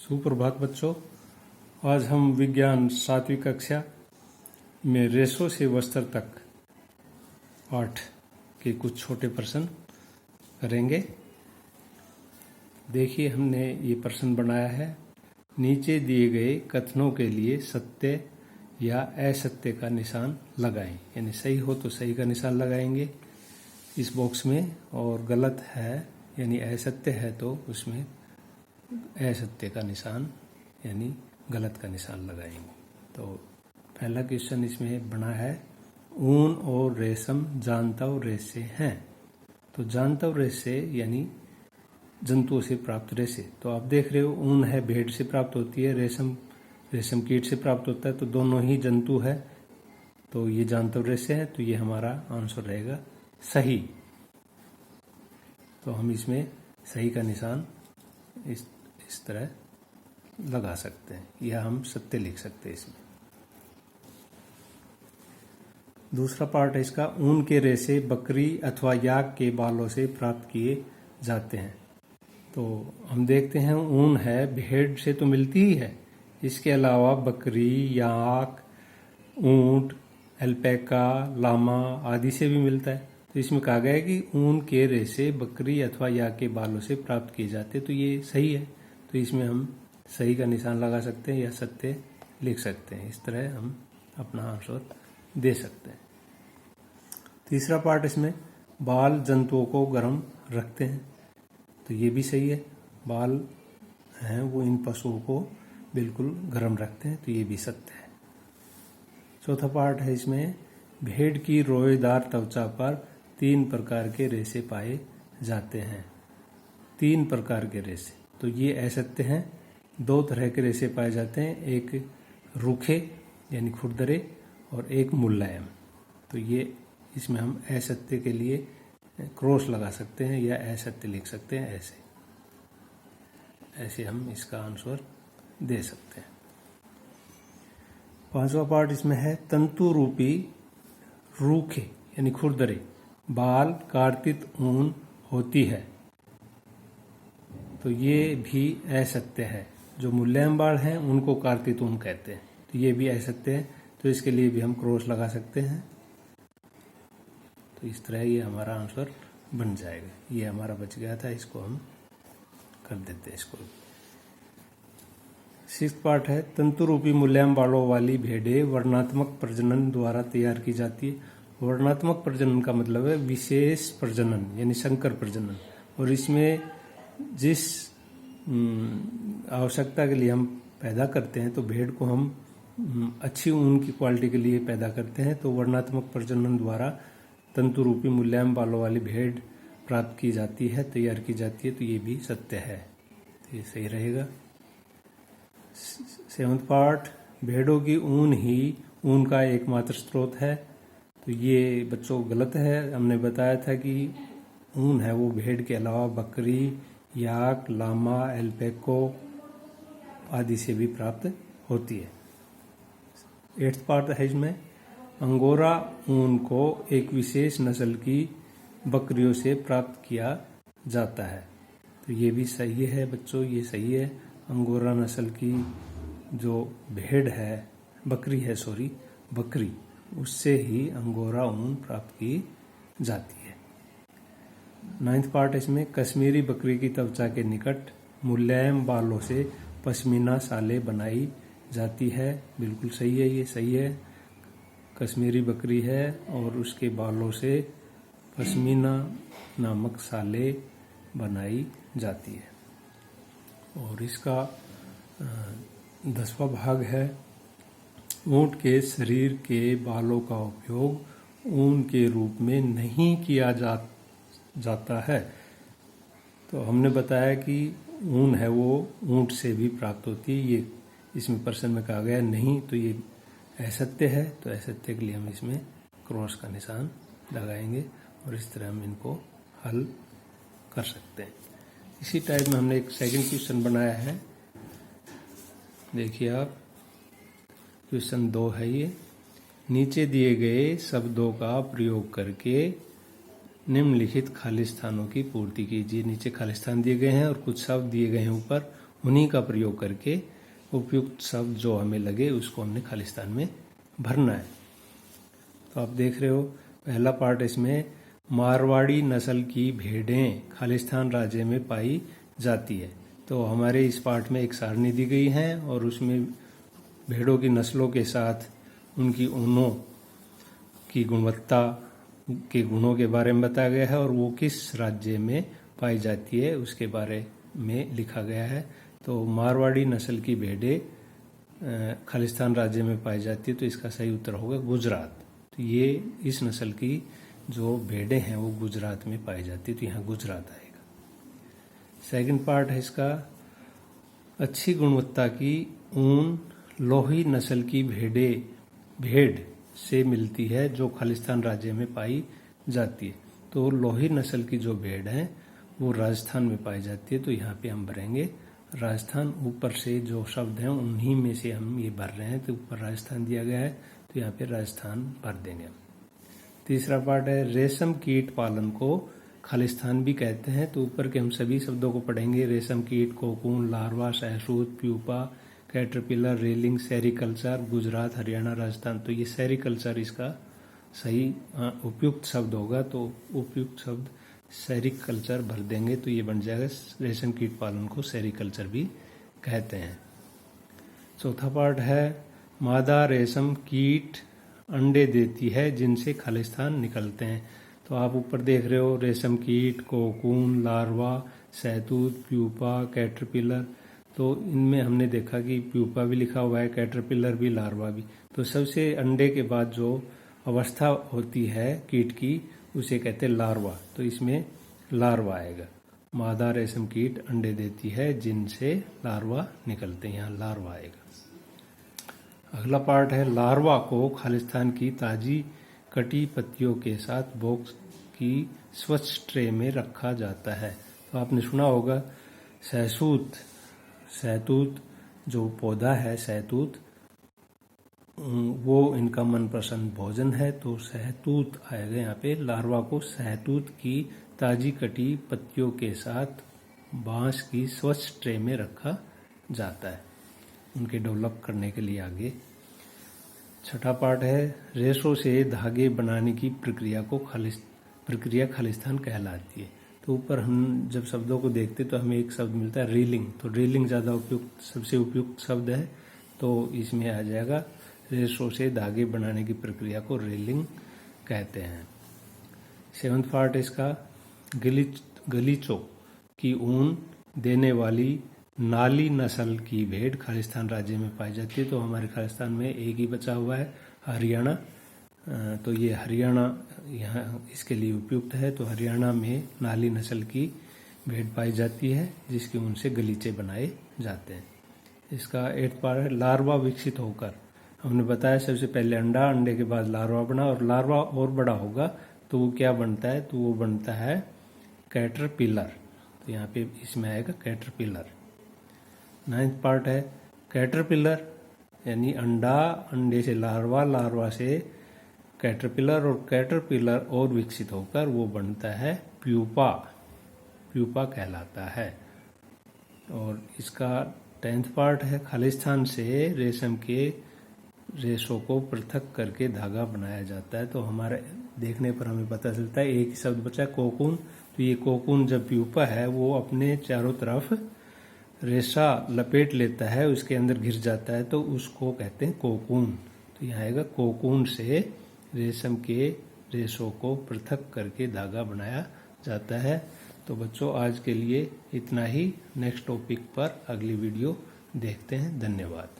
सुप्रभात बच्चों। आज हम विज्ञान 7वीं कक्षा में रेशों से वस्त्र तक पाठ के कुछ छोटे प्रश्न करेंगे। देखिए, हमने ये प्रश्न बनाया है। नीचे दिए गए कथनों के लिए सत्य या असत्य का निशान लगाएं। यानी सही हो तो सही का निशान लगाएंगे इस बॉक्स में, और गलत है यानी असत्य है तो उसमें असत्य का निशान यानी गलत का निशान लगाएंगे। तो पहला क्वेश्चन इसमें बना है, ऊन और रेशम जानतव रेशे हैं। तो जानतव रेशे यानी जंतुओं से प्राप्त रेशे। तो आप देख रहे हो, ऊन है भेड़ से प्राप्त होती है, रेशम कीट से प्राप्त होता है, तो दोनों ही जंतु है, तो ये जानतव रेशे है। तो ये हमारा आंसर रहेगा सही। तो हम इसमें सही का निशान इस तरह लगा सकते हैं, या हम सत्य लिख सकते हैं इसमें। दूसरा पार्ट है इसका, ऊन के रेशे बकरी अथवा याक के बालों से प्राप्त किए जाते हैं। तो हम देखते हैं, ऊन है भेड़ से तो मिलती ही है, इसके अलावा बकरी, याक, ऊंट, अल्पैका, लामा आदि से भी मिलता है। तो इसमें कहा गया है कि ऊन के रेशे बकरी अथवा याक के बालों से प्राप्त किए जाते हैं, तो ये सही है। तो इसमें हम सही का निशान लगा सकते हैं या सत्य लिख सकते हैं। इस तरह हम अपना आंसर दे सकते हैं। तीसरा पार्ट इसमें, बाल जंतुओं को गर्म रखते हैं। तो ये भी सही है, बाल हैं वो इन पशुओं को बिल्कुल गर्म रखते हैं, तो ये भी सत्य है। चौथा पार्ट है इसमें, भेड़ की रोएदार त्वचा पर 3 प्रकार के रेशे पाए जाते हैं। 3 प्रकार के रेशे, तो ये असत्य हैं। 2 तरह के रेशे पाए जाते हैं, एक रूखे यानी खुरदरे और एक मुलायम। तो ये इसमें हम असत्य के लिए क्रॉस लगा सकते हैं या असत्य लिख सकते हैं। ऐसे हम इसका आंसर दे सकते हैं। 5वां पार्ट इसमें है, तंतु रूपी रूखे यानी खुरदरे बाल कार्तित ऊन होती है। तो ये भी असत्य है। जो मुलायम बाल हैं उनको कार्तित ऊन कहते हैं, तो ये भी असत्य है। तो इसके लिए भी हम क्रॉस लगा सकते हैं। तो इस तरह ये हमारा आंसर बन जाएगा। ये हमारा बच गया था, इसको हम कर देते हैं इसको। 6वां पार्ट है, तंतु रूपी मुलायम बालों वाली भेड़ें वर्णात्मक प्रजनन द्वारा तैयार की जाती है। वर्णात्मक प्रजनन का मतलब है विशेष प्रजनन यानी संकर प्रजनन, और इसमें जिस आवश्यकता के लिए हम पैदा करते हैं, तो भेड़ को हम अच्छी ऊन की क्वालिटी के लिए पैदा करते हैं। तो वर्णात्मक प्रजनन द्वारा तंतु रूपी मुलायम बालों वाली भेड़ प्राप्त की जाती है, तैयार की जाती है। तो ये भी सत्य है, तो ये सही रहेगा। 7वां पार्ट, भेड़ों की ऊन ही ऊन का एकमात्र स्रोत है। तो ये बच्चों गलत है। हमने बताया था कि ऊन है वो भेड़ के अलावा बकरी, याक, लामा, अल्पैको आदि से भी प्राप्त होती है। 8वां पार्ट है इसमें, अंगोरा ऊन को एक विशेष नस्ल की बकरियों से प्राप्त किया जाता है। तो ये भी सही है बच्चों, ये सही है। अंगोरा नस्ल की जो भेड़ है, बकरी, उससे ही अंगोरा ऊन प्राप्त की जाती है। 9वां पार्ट इसमें, कश्मीरी बकरी की त्वचा के निकट मुलायम बालों से पश्मीना सालें बनाई जाती है। बिल्कुल सही है, ये सही है। कश्मीरी बकरी है और उसके बालों से पश्मीना नामक सालें बनाई जाती है। और इसका 10वां भाग है, ऊंट के शरीर के बालों का उपयोग ऊन के रूप में नहीं किया जाता है। तो हमने बताया कि ऊन है वो ऊंट से भी प्राप्त होती है। ये इसमें प्रश्न में कहा गया नहीं, तो ये असत्य है। तो असत्य के लिए हम इसमें क्रॉस का निशान लगाएंगे, और इस तरह हम इनको हल कर सकते हैं। इसी टाइप में हमने एक सेकंड क्वेश्चन बनाया है। देखिए आप, क्वेश्चन 2 है ये, नीचे दिए गए शब्दों का प्रयोग करके निम्नलिखित खाली स्थानों की पूर्ति कीजिए। नीचे खाली स्थान दिए गए हैं और कुछ शब्द दिए गए हैं ऊपर, उन्हीं का प्रयोग करके उपयुक्त शब्द जो हमें लगे उसको हमने खालिस्तान में भरना है। तो आप देख रहे हो पहला पार्ट इसमें मारवाड़ी नस्ल की भेड़ें खालिस्तान राज्य में पाई जाती है। तो हमारे इस पार्ट में एक सारणी दी गई है और उसमें भेड़ों की नस्लों के साथ उनकी ऊनों की गुणवत्ता के गुणों के बारे में बताया गया है और वो किस राज्य में पाई जाती है उसके बारे में लिखा गया है। तो मारवाड़ी नस्ल की भेड़ें खालिस्तान राज्य में पाई जाती है, तो इसका सही उत्तर होगा गुजरात। तो ये इस नस्ल की जो भेड़ें हैं वो गुजरात में पाई जाती है, तो यहाँ गुजरात आएगा। सेकंड पार्ट है इसका, अच्छी गुणवत्ता की ऊन लोही नस्ल की भेड़ से मिलती है जो खालिस्तान राज्य में पाई जाती है। तो लोही नस्ल की जो भेड़ है वो राजस्थान में पाई जाती है, तो यहाँ पे हम भरेंगे राजस्थान। ऊपर से जो शब्द हैं उन्हीं में से हम ये भर रहे हैं, तो ऊपर राजस्थान दिया गया है तो यहाँ पे राजस्थान भर देंगे हम। तीसरा पार्ट है रेशम कीट पालन को खालिस्तान भी कहते हैं। तो ऊपर के हम सभी शब्दों को पढ़ेंगे, रेशम कीट, कोकून, लार्वा, सहसूत, pupa, caterpillar, reeling, sericulture, Gujarat, Haryana, Rajasthan. तो ये सेरिकल्चर इसका सही उपयुक्त शब्द होगा, तो उपयुक्त शब्द सेरिकल्चर भर देंगे तो ये बन जाएगा रेशम कीट पालन को सेरिकल्चर भी कहते हैं। चौथा पार्ट है मादा रेशम कीट अंडे देती है जिनसे खालिस्तान निकलते हैं। तो आप ऊपर देख रहे हो रेशम कीट, कोकून, लार्वा, सहतूत, प्यूपा, कैटरपिलर। तो इनमें हमने देखा कि प्यूपा भी लिखा हुआ है, कैटरपिलर भी, लार्वा भी। तो सबसे अंडे के बाद जो अवस्था होती है कीट की उसे कहते हैं लार्वा, तो इसमें लार्वा आएगा। मादा रेशम कीट अंडे देती है जिनसे लार्वा निकलते हैं, यहाँ लार्वा आएगा। अगला पार्ट है लार्वा को खालिस्तान की ताजी कटी पत्तियों के साथ बॉक्स की स्वच्छ ट्रे में रखा जाता है। तो आपने सुना होगा सहतूत जो पौधा है सहतूत, वो इनका मनपसंद भोजन है, तो सहतूत आएगा यहाँ पे। लार्वा को सहतूत की ताजी कटी पत्तियों के साथ बांस की स्वच्छ ट्रे में रखा जाता है उनके डेवलप करने के लिए आगे। छठा पार्ट है रेशों से धागे बनाने की प्रक्रिया खालिस्तान कहलाती है। तो ऊपर हम जब शब्दों को देखते तो हमें एक शब्द मिलता है रीलिंग, तो रीलिंग ज़्यादा उपयुक्त सबसे उपयुक्त शब्द है, तो इसमें आ जाएगा रेशों से धागे बनाने की प्रक्रिया को रीलिंग कहते हैं। सेवंथ पार्ट इसका गलीचों की ऊन देने वाली नाली नस्ल की भेड़ खालिस्तान राज्य में पाई जाती है। तो हमारे खालिस्तान में एक ही बचा हुआ है हरियाणा, तो ये हरियाणा यहाँ इसके लिए उपयुक्त है। तो हरियाणा में नाली नस्ल की भेड़ पाई जाती है जिसकी ऊन से गलीचे बनाए जाते हैं। इसका 8th पार्ट है लार्वा विकसित होकर, हमने बताया सबसे पहले अंडा, अंडे के बाद लार्वा बना और लार्वा और बड़ा होगा तो वो क्या बनता है, तो वो बनता है कैटरपिलर। तो यहाँ पे इसमें आएगा कैटरपिलर। 9th पार्ट है कैटरपिलर यानी अंडा, अंडे से लार्वा, लार्वा से कैटरपिलर और कैटरपिलर और विकसित होकर वो बनता है प्यूपा, प्यूपा कहलाता है। और इसका 10th पार्ट है खालिस्तान से रेशम के रेशों को पृथक करके धागा बनाया जाता है। तो हमारे देखने पर हमें पता चलता है एक ही शब्द बचा है कोकून। तो ये कोकून जब प्यूपा है वो अपने चारों तरफ रेशा लपेट लेता है, उसके अंदर घिर जाता है, तो उसको कहते हैं कोकून। तो यहाँ आएगा कोकून से रेशम के रेशों को पृथक करके धागा बनाया जाता है। तो बच्चों आज के लिए इतना ही, नेक्स्ट टॉपिक पर अगली वीडियो देखते हैं। धन्यवाद।